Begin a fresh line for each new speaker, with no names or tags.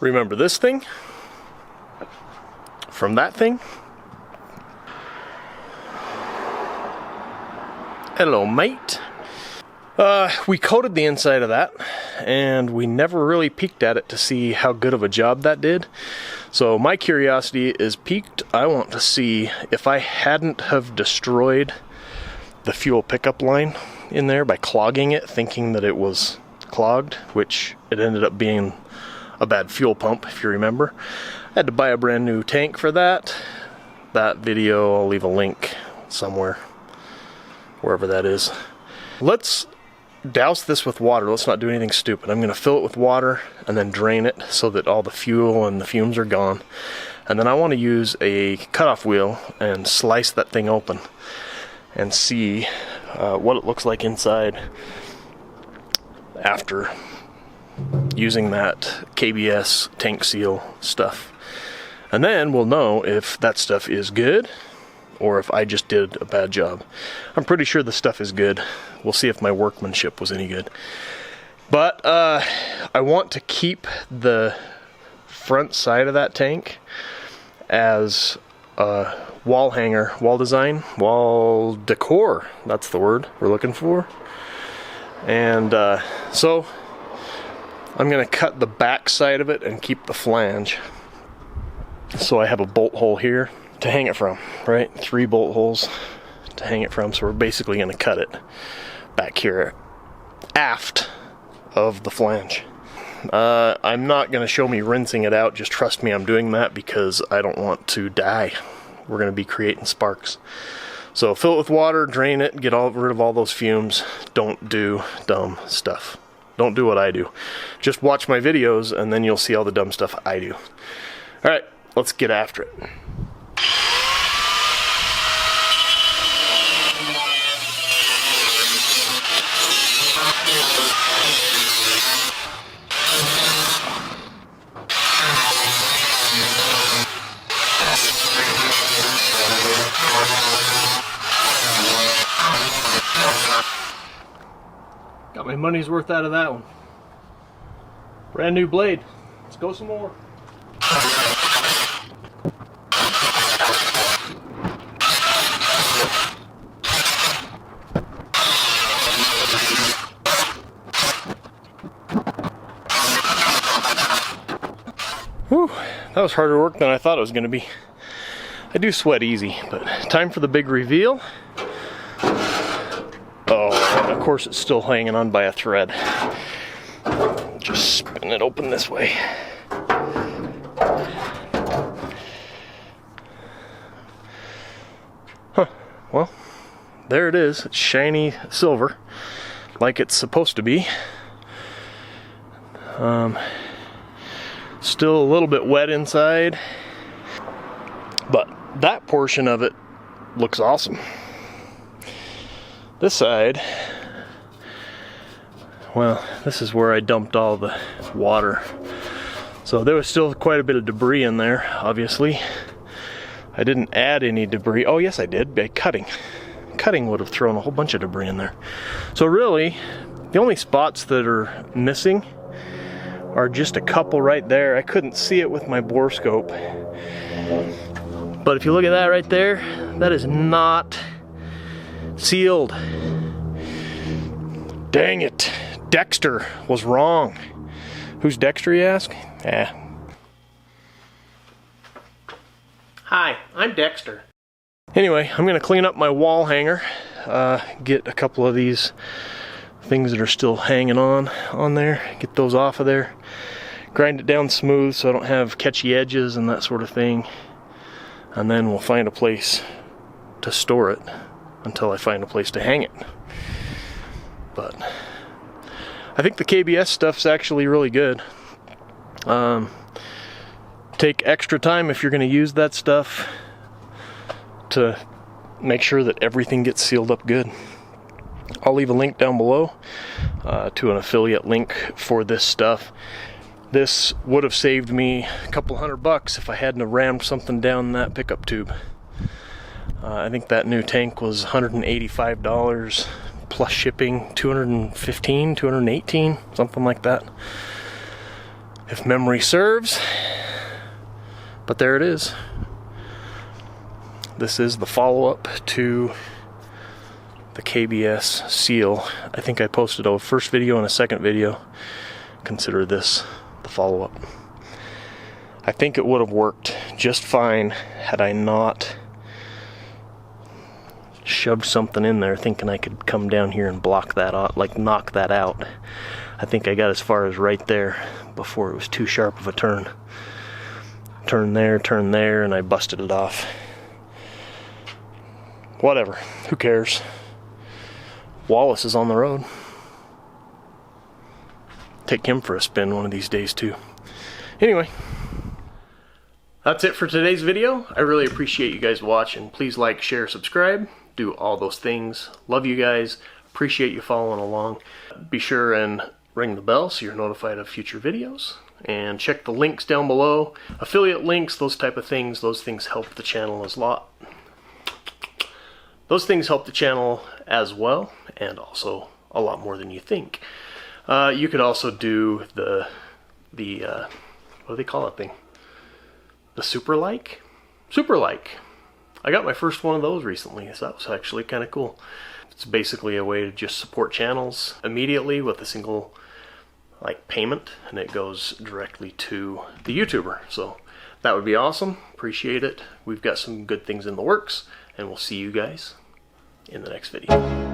Remember this thing from that thing? Hello, mate. We coated the inside of that, and we never really peeked at it to see how good of a job that did. So my curiosity is piqued. I want to see if I hadn't have destroyed the fuel pickup line in there by clogging it, thinking that it was clogged, which it ended up being a bad fuel pump, if you remember. I had to buy a brand new tank for that. That video, I'll leave a link somewhere, wherever that is. Let's douse this with water. Let's not do anything stupid. I'm going to fill it with water and then drain it so that all the fuel and the fumes are gone. And then I want to use a cutoff wheel and slice that thing open and see what it looks like inside after using that KBS Tank Seal stuff. And then we'll know if that stuff is good or if I just did a bad job. I'm pretty sure the stuff is good. We'll see if my workmanship was any good. But I want to keep the front side of that tank as a wall hanger, wall design, wall decor. That's the word we're looking for. And so I'm going to cut the back side of it and keep the flange. So I have a bolt hole here to hang it from, right? 3 bolt holes to hang it from. So we're basically going to cut it back here aft of the flange. I'm not going to show me rinsing it out. Just trust me, I'm doing that because I don't want to die. We're going to be creating sparks. So fill it with water, drain it, get rid of all those fumes. Don't do dumb stuff. Don't do what I do. Just watch my videos and then you'll see all the dumb stuff I do. All right, let's get after it. Got my money's worth out of that one. Brand new blade. Let's go some more. Whew, that was harder work than I thought it was going to be. I do sweat easy, but time for the big reveal. Oh, and of course it's still hanging on by a thread. Just spin it open this way. Huh, well, there it is. It's shiny silver, like it's supposed to be. Still a little bit wet inside, but that portion of it looks awesome. This side, well, this is where I dumped all the water. So there was still quite a bit of debris in there, obviously. I didn't add any debris. Oh yes, I did, by cutting. Cutting would have thrown a whole bunch of debris in there. So really, the only spots that are missing are just a couple right there. I couldn't see it with my bore scope. But if you look at that right there, that is not sealed. Dang it. Dexter was wrong. Who's Dexter, you ask? Hi, I'm Dexter. Anyway, I'm going to clean up my wall hanger. Get a couple of these things that are still hanging on there. Get those off of there. Grind it down smooth so I don't have catchy edges and that sort of thing. And then we'll find a place to store it until I find a place to hang it. But I think the KBS stuff's actually really good. Take extra time if you're going to use that stuff to make sure that everything gets sealed up good. I'll leave a link down below to an affiliate link for this stuff. This would have saved me a couple $100 if I hadn't have rammed something down that pickup tube. I think that new tank was $185 plus shipping, $215, $218, something like that. if memory serves. But there it is. This is the follow-up to the KBS Seal. I think I posted a first video and a second video. Consider this the follow-up. I think it would have worked just fine had I not shoved something in there thinking I could come down here and block that out, like knock that out. I think I got as far as right there before it was too sharp of a turn. Turn there, and I busted it off. Whatever, who cares? Wallace is on the road. Take him for a spin one of these days too. Anyway, that's it for today's video. I really appreciate you guys watching. Please like, share, subscribe. Do all those things. Love you guys. Appreciate you following along. Be sure and ring the bell so you're notified of future videos. And check the links down below. Affiliate links, those type of things. Those things help the channel Those things help the channel as well, and also a lot more than you think. You could also do the what do they call that thing? The super like? Super like. I got my first one of those recently, so that was actually kind of cool. It's basically a way to just support channels immediately with a single like payment, and it goes directly to the YouTuber. So that would be awesome. Appreciate it. We've got some good things in the works, and we'll see you guys in the next video.